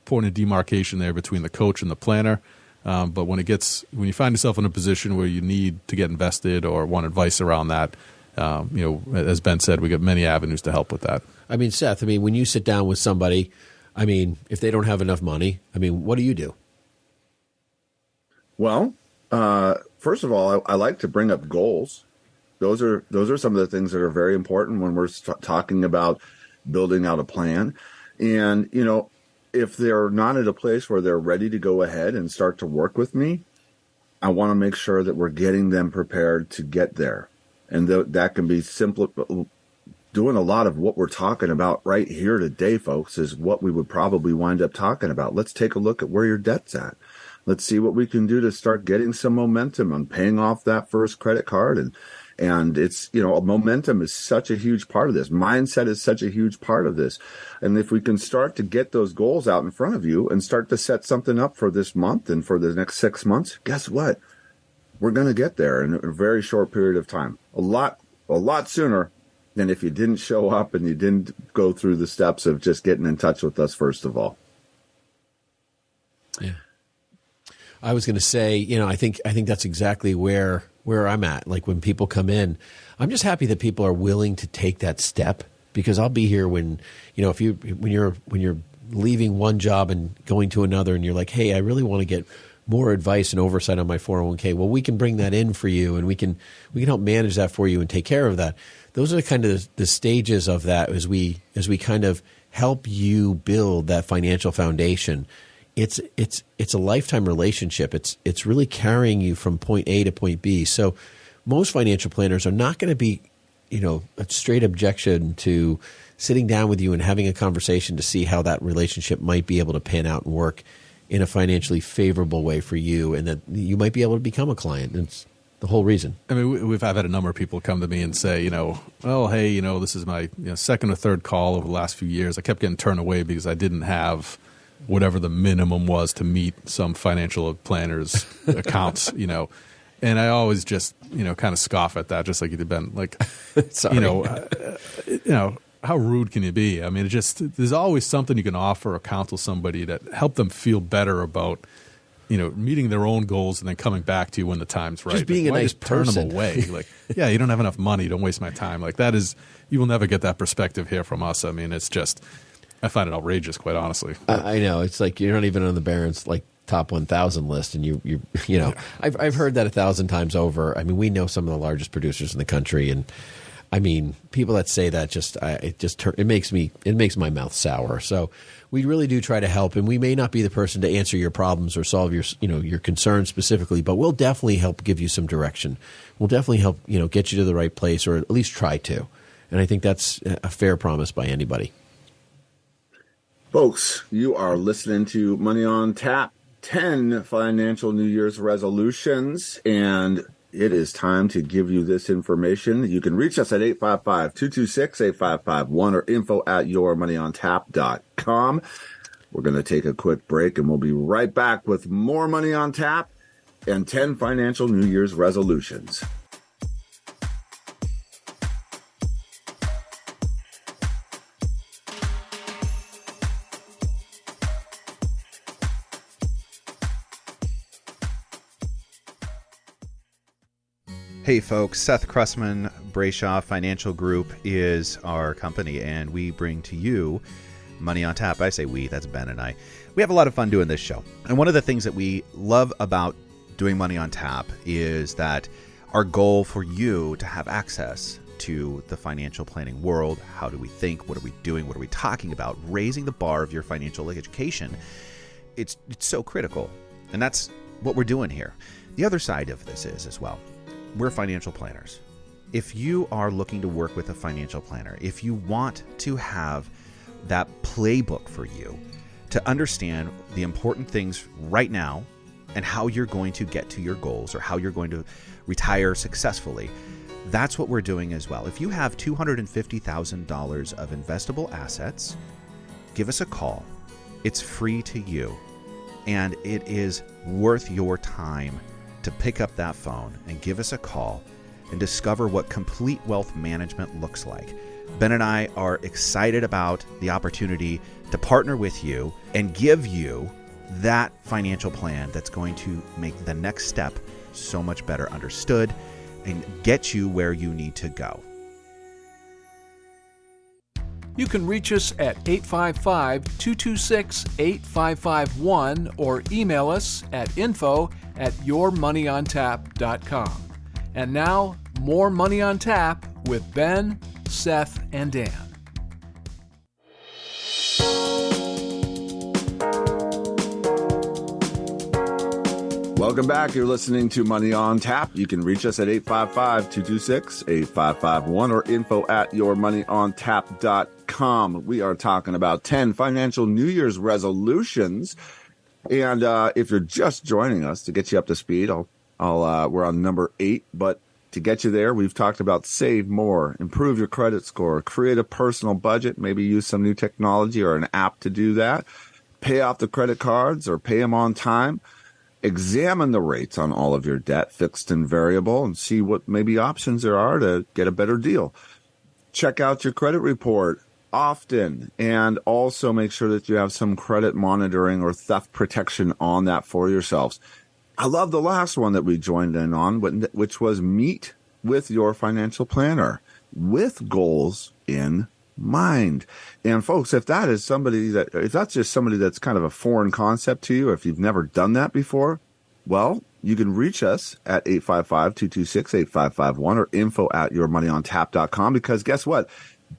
point of demarcation there between the coach and the planner. But when you find yourself in a position where you need to get invested or want advice around that, as Ben said, we got many avenues to help with that. Seth, when you sit down with somebody, if they don't have enough money, what do you do? Well, first of all, I like to bring up goals. Those are some of the things that are very important when we're talking about building out a plan. And, if they're not at a place where they're ready to go ahead and start to work with me, I want to make sure that we're getting them prepared to get there. And that can be simple. Doing a lot of what we're talking about right here today, folks, is what we would probably wind up talking about. Let's take a look at where your debt's at. Let's see what we can do to start getting some momentum on paying off that first credit card. And it's, momentum is such a huge part of this. Mindset is such a huge part of this. And if we can start to get those goals out in front of you and start to set something up for this month and for the next 6 months, guess what? we're going to get there in a very short period of time. A lot sooner than if you didn't show up and you didn't go through the steps of just getting in touch with us first of all. Yeah. I was going to say, I think that's exactly where I'm at. Like when people come in, I'm just happy that people are willing to take that step, because I'll be here when you're leaving one job and going to another and you're like, hey, I really want to get more advice and oversight on my 401k. Well, we can bring that in for you, and we can help manage that for you and take care of that. Those are kind of the stages of that as we kind of help you build that financial foundation. It's a lifetime relationship. It's really carrying you from point A to point B. So most financial planners are not going to be, a straight objection to sitting down with you and having a conversation to see how that relationship might be able to pan out and work in a financially favorable way for you, and that you might be able to become a client. It's the whole reason. I mean, I've had a number of people come to me and say, oh, hey, this is my second or third call over the last few years. I kept getting turned away because I didn't have whatever the minimum was to meet some financial planner's accounts, And I always just, kind of scoff at that, just like you did, Ben. Like, how rude can you be? I mean, there's always something you can offer or counsel somebody that help them feel better about, meeting their own goals and then coming back to you when the time's right. Just being a nice person. Turn them away. Like, yeah, you don't have enough money. Don't waste my time. Like you will never get that perspective here from us. I mean, it's just, I find it outrageous, quite honestly. I know. It's like you're not even on the Barron's top 1,000 list, and I've heard that 1,000 times over. I mean, we know some of the largest producers in the country, and I mean, people that say that it makes my mouth sour. So we really do try to help, and we may not be the person to answer your problems or solve your concerns specifically, but we'll definitely help give you some direction. We'll definitely help get you to the right place, or at least try to. And I think that's a fair promise by anybody. Folks, you are listening to Money on Tap, 10 financial New Year's resolutions, and it is time to give you this information. You can reach us at 855-226-8551 or info@yourmoneyontap.com. We're going to take a quick break, and we'll be right back with more Money on Tap and 10 financial New Year's resolutions. Hey folks, Seth Krussman, Brayshaw Financial Group is our company, and we bring to you Money on Tap. I say we, that's Ben and I. We have a lot of fun doing this show. And one of the things that we love about doing Money on Tap is that our goal for you to have access to the financial planning world. How do we think? What are we doing? What are we talking about? Raising the bar of your financial education. It's so critical. And that's what we're doing here. The other side of this is as well, we're financial planners. If you are looking to work with a financial planner, if you want to have that playbook for you to understand the important things right now and how you're going to get to your goals or how you're going to retire successfully, that's what we're doing as well. If you have $250,000 of investable assets, give us a call. It's free to you, and it is worth your time to pick up that phone and give us a call and discover what complete wealth management looks like. Ben and I are excited about the opportunity to partner with you and give you that financial plan that's going to make the next step so much better understood and get you where you need to go. You can reach us at 855-226-8551 or email us at info@yourmoneyontap.com. And now, more Money on Tap with Ben, Seth, and Dan. Welcome back. You're listening to Money on Tap. You can reach us at 855-226-8551 or info@yourmoneyontap.com. We are talking about 10 financial New Year's resolutions. And if you're just joining us, to get you up to speed, we're on number 8. But to get you there, we've talked about save more, improve your credit score, create a personal budget, maybe use some new technology or an app to do that, pay off the credit cards or pay them on time, Examine the rates on all of your debt, fixed and variable, and see what maybe options there are to get a better deal. Check out your credit report often, and also make sure that you have some credit monitoring or theft protection on that for yourselves. I love the last one that we joined in on, which was meet with your financial planner with goals in mind. And folks, if that's just somebody that's kind of a foreign concept to you, if you've never done that before, well, you can reach us at 855-226-8551 or info@yourmoneyontap.com, because guess what?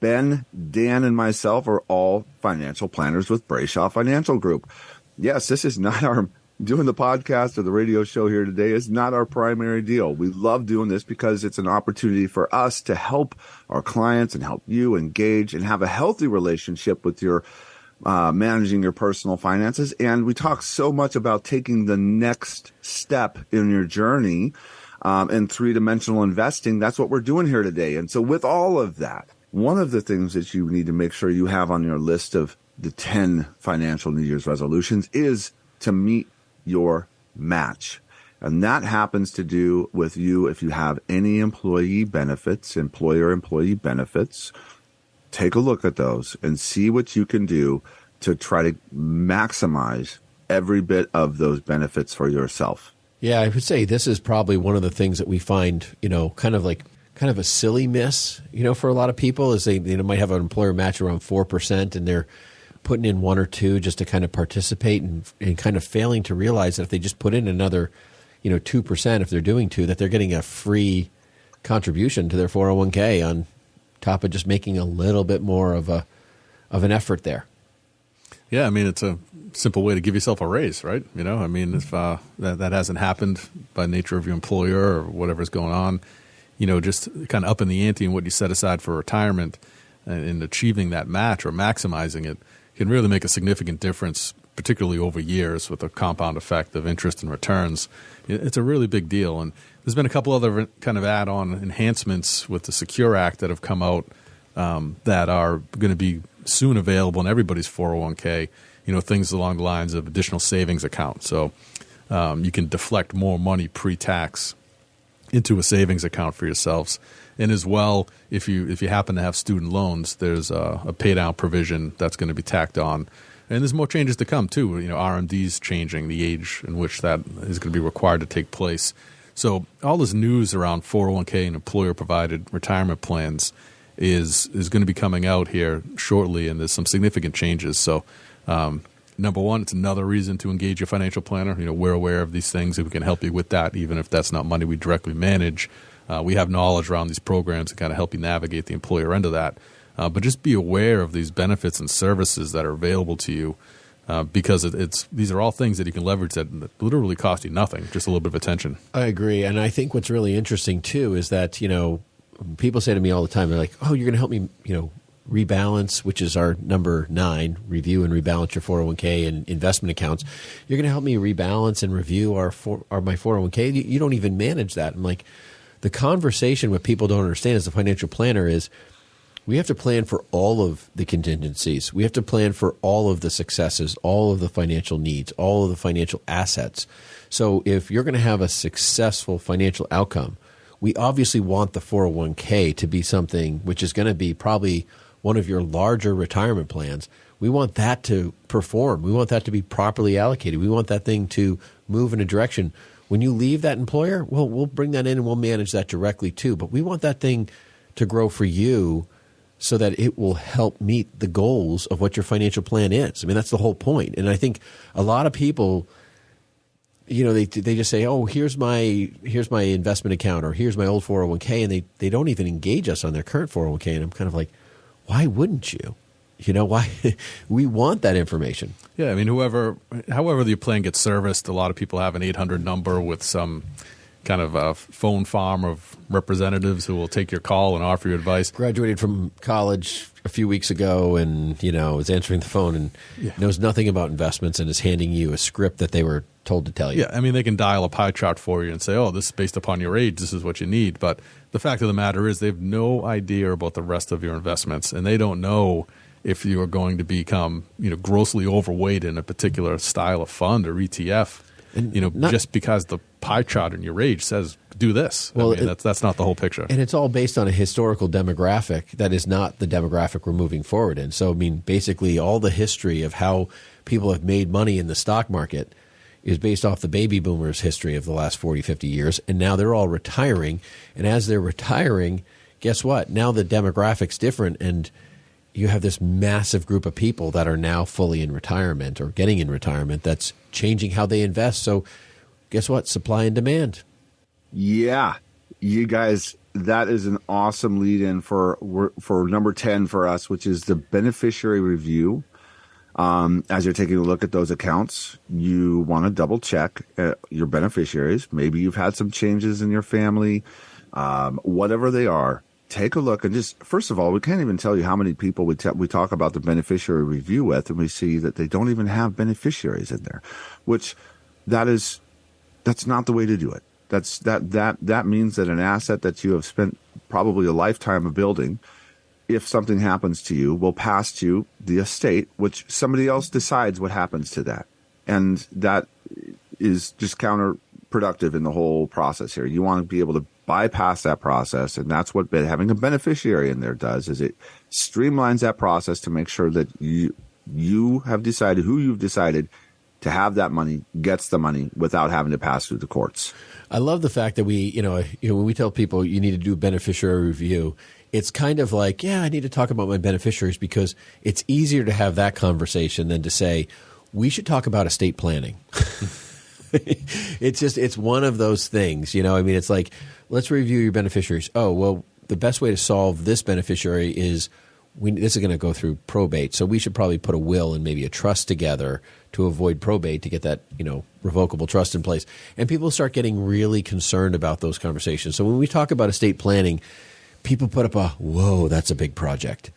Ben, Dan, and myself are all financial planners with Brayshaw Financial Group. Yes, this is not doing the podcast or the radio show here today is not our primary deal. We love doing this because it's an opportunity for us to help our clients and help you engage and have a healthy relationship with your managing your personal finances. And we talk so much about taking the next step in your journey in three-dimensional investing. That's what we're doing here today. And so with all of that, one of the things that you need to make sure you have on your list of the 10 financial New Year's resolutions is to meet your match. And that happens to do with you if you have any employer-employee benefits. Take a look at those and see what you can do to try to maximize every bit of those benefits for yourself. Yeah, I would say this is probably one of the things that we find, kind of a silly miss, for a lot of people is they might have an employer match around 4% and they're putting in 1 or 2 just to kind of participate and kind of failing to realize that if they just put in another, 2%, if they're doing 2, that they're getting a free contribution to their 401k on top of just making a little bit more of an effort there. Yeah, I mean, it's a simple way to give yourself a raise, right? If that hasn't happened by nature of your employer or whatever's going on, just kind of upping the ante in what you set aside for retirement and achieving that match or maximizing it can really make a significant difference, particularly over years with a compound effect of interest and returns. It's a really big deal. And there's been a couple other kind of add-on enhancements with the Secure Act that have come out that are going to be soon available in everybody's 401k, things along the lines of additional savings account. So you can deflect more money pre-tax into a savings account for yourselves. And as well, if you happen to have student loans, there's a pay down provision that's going to be tacked on. And there's more changes to come too. RMDs changing the age in which that is going to be required to take place. So all this news around 401k and employer provided retirement plans is going to be coming out here shortly, and there's some significant changes. So number one, it's another reason to engage your financial planner. We're aware of these things and we can help you with that, even if that's not money we directly manage. We have knowledge around these programs to kind of help you navigate the employer end of that. But just be aware of these benefits and services that are available to you because these are all things that you can leverage that literally cost you nothing, just a little bit of attention. I agree. And I think what's really interesting too is that, people say to me all the time, they're like, oh, you're going to help me, rebalance, which is our number 9, review and rebalance your 401k and investment accounts. You're going to help me rebalance and review my 401k. You don't even manage that. I'm like, the conversation what people don't understand as a financial planner is we have to plan for all of the contingencies. We have to plan for all of the successes, all of the financial needs, all of the financial assets. So if you're going to have a successful financial outcome, we obviously want the 401k to be something which is going to be probably one of your larger retirement plans. We want that to perform. We want that to be properly allocated. We want that thing to move in a direction. When you leave that employer, well, we'll bring that in and we'll manage that directly too. But we want that thing to grow for you so that it will help meet the goals of what your financial plan is. I mean, that's the whole point. And I think a lot of people, they just say, oh, here's my investment account or here's my old 401k, and they don't even engage us on their current 401k. And I'm kind of like, why wouldn't you? Why? We want that information. Yeah, I mean, however your plan gets serviced, a lot of people have an 800 number with some kind of a phone farm of representatives who will take your call and offer you advice. Graduated from college a few weeks ago and, is answering the phone and knows nothing about investments and is handing you a script that they were told to tell you. Yeah, I mean, they can dial a pie chart for you and say, oh, this is based upon your age, this is what you need. But the fact of the matter is they have no idea about the rest of your investments, and they don't know if you are going to become grossly overweight in a particular style of fund or ETF. And just because the pie chart in your age says do this. Well, that's not the whole picture. And it's all based on a historical demographic that is not the demographic we're moving forward in. So, basically all the history of how people have made money in the stock market is based off the baby boomers' history of the last 40, 50 years. And now they're all retiring. And as they're retiring, guess what? Now the demographic's different, and you have this massive group of people that are now fully in retirement or getting in retirement that's changing how they invest. So guess what? Supply and demand. Yeah, you guys, that is an awesome lead in for number 10 for us, which is the beneficiary review. As you're taking a look at those accounts, you want to double check your beneficiaries. Maybe you've had some changes in your family, whatever they are. Take a look and just, first of all, we can't even tell you how many people we talk about the beneficiary review with, and we see that they don't even have beneficiaries in there, which that's not the way to do it. That means that an asset that you have spent probably a lifetime of building, if something happens to you, will pass to the estate, which somebody else decides what happens to that. And that is just counterproductive in the whole process here. You want to be able to bypass that process, and that's what having a beneficiary in there does, is it streamlines that process to make sure that you have decided who you've decided to have that money gets the money without having to pass through the courts. I love the fact that we, when we tell people you need to do a beneficiary review, it's kind of like, yeah, I need to talk about my beneficiaries, because it's easier to have that conversation than to say, we should talk about estate planning. It's one of those things, it's like, let's review your beneficiaries. Oh, well, the best way to solve this beneficiary is this is going to go through probate. So we should probably put a will and maybe a trust together to avoid probate, to get that, revocable trust in place. And people start getting really concerned about those conversations. So when we talk about estate planning, people put up whoa, that's a big project.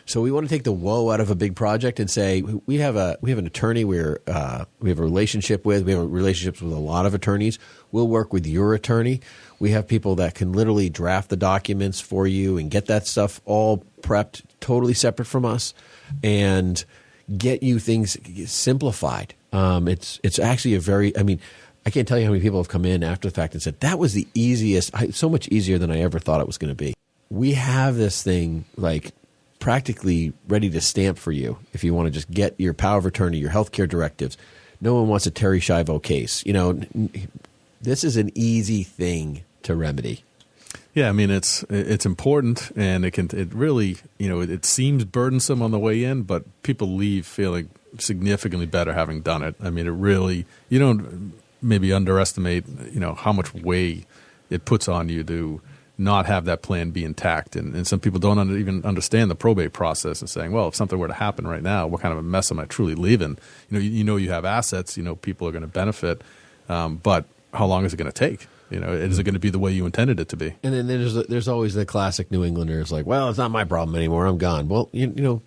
So we want to take the whoa out of a big project and say, we have an attorney we have a relationship with. We have relationships with a lot of attorneys. We'll work with your attorney. We have people that can literally draft the documents for you and get that stuff all prepped, totally separate from us, and get you things simplified. It's actually I can't tell you how many people have come in after the fact and said, that was the easiest, so much easier than I ever thought it was going to be. We have this thing practically ready to stamp for you if you want to just get your power of attorney, your healthcare directives. No one wants a Terry Schiavo case. This is an easy thing to remedy. Yeah, it's important, and it really, it seems burdensome on the way in, but people leave feeling significantly better having done it. It really, you don't maybe underestimate, how much weight it puts on you to not have that plan be intact. And some people don't even understand the probate process and saying, well, if something were to happen right now, what kind of a mess am I truly leaving? You have assets, people are going to benefit, but how long is it going to take? Is it going to be the way you intended it to be? And then there's always the classic New Englanders like, well, it's not my problem anymore. I'm gone. Well, you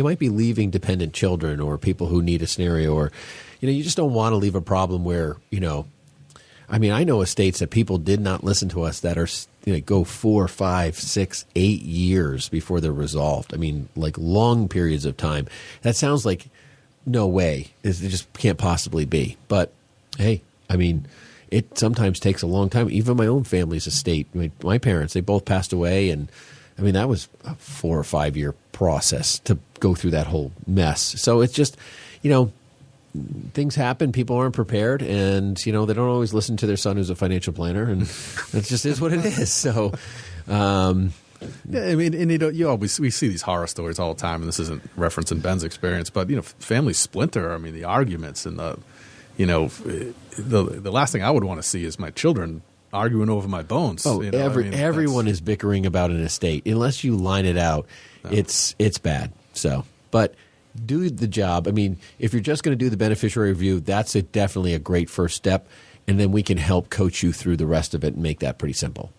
might be leaving dependent children or people who need a scenario, or you just don't want to leave a problem where I know estates that people did not listen to us that are go 4, 5, 6, 8 years before they're resolved. Long periods of time. That sounds like no way. It just can't possibly be. But hey, it sometimes takes a long time. Even my own family's estate, my parents, they both passed away, and that was a 4 or 5 year process to go through that whole mess. So it's just, things happen. People aren't prepared, and they don't always listen to their son who's a financial planner, and that just is what it is. So, yeah, we see these horror stories all the time, and this isn't referencing Ben's experience, but families splinter. The arguments and the last thing I would want to see is my children arguing over my bones. Oh, everyone is bickering about an estate unless you line it out. No. It's bad. So, but do the job. If you're just going to do the beneficiary review, that's definitely a great first step, and then we can help coach you through the rest of it and make that pretty simple.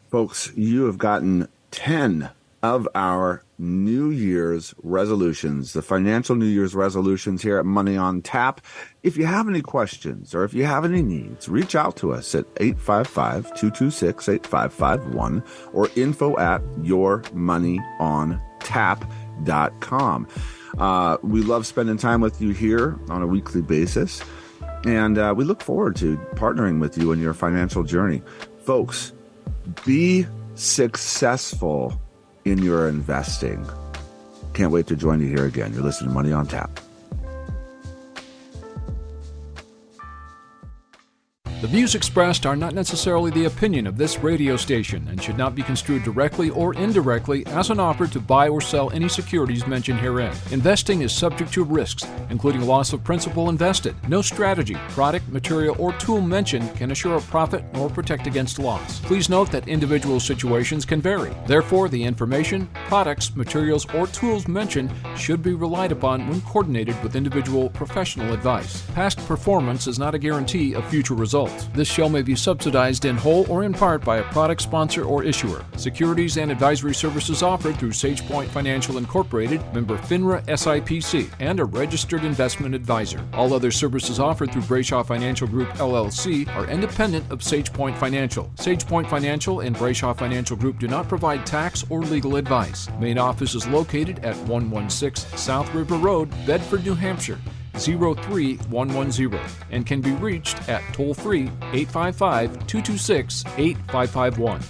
Folks, you have gotten 10 of our New Year's resolutions, the financial New Year's resolutions here at Money on Tap. If you have any questions or if you have any needs, reach out to us at 855-226-8551 or info@yourmoneyontap.com. We love spending time with you here on a weekly basis. And we look forward to partnering with you in your financial journey. Folks, be successful in your investing. Can't wait to join you here again. You're listening to Money on Tap. The views expressed are not necessarily the opinion of this radio station and should not be construed directly or indirectly as an offer to buy or sell any securities mentioned herein. Investing is subject to risks, including loss of principal invested. No strategy, product, material, or tool mentioned can assure a profit nor protect against loss. Please note that individual situations can vary. Therefore, the information, products, materials, or tools mentioned should be relied upon when coordinated with individual professional advice. Past performance is not a guarantee of future results. This show may be subsidized in whole or in part by a product sponsor or issuer. Securities and advisory services offered through SagePoint Financial Incorporated, member FINRA SIPC, and a registered investment advisor. All other services offered through Brayshaw Financial Group LLC are independent of SagePoint Financial. SagePoint Financial and Brayshaw Financial Group do not provide tax or legal advice. Main office is located at 116 South River Road, Bedford, New Hampshire, 03110, and can be reached at toll-free 855-226-8551.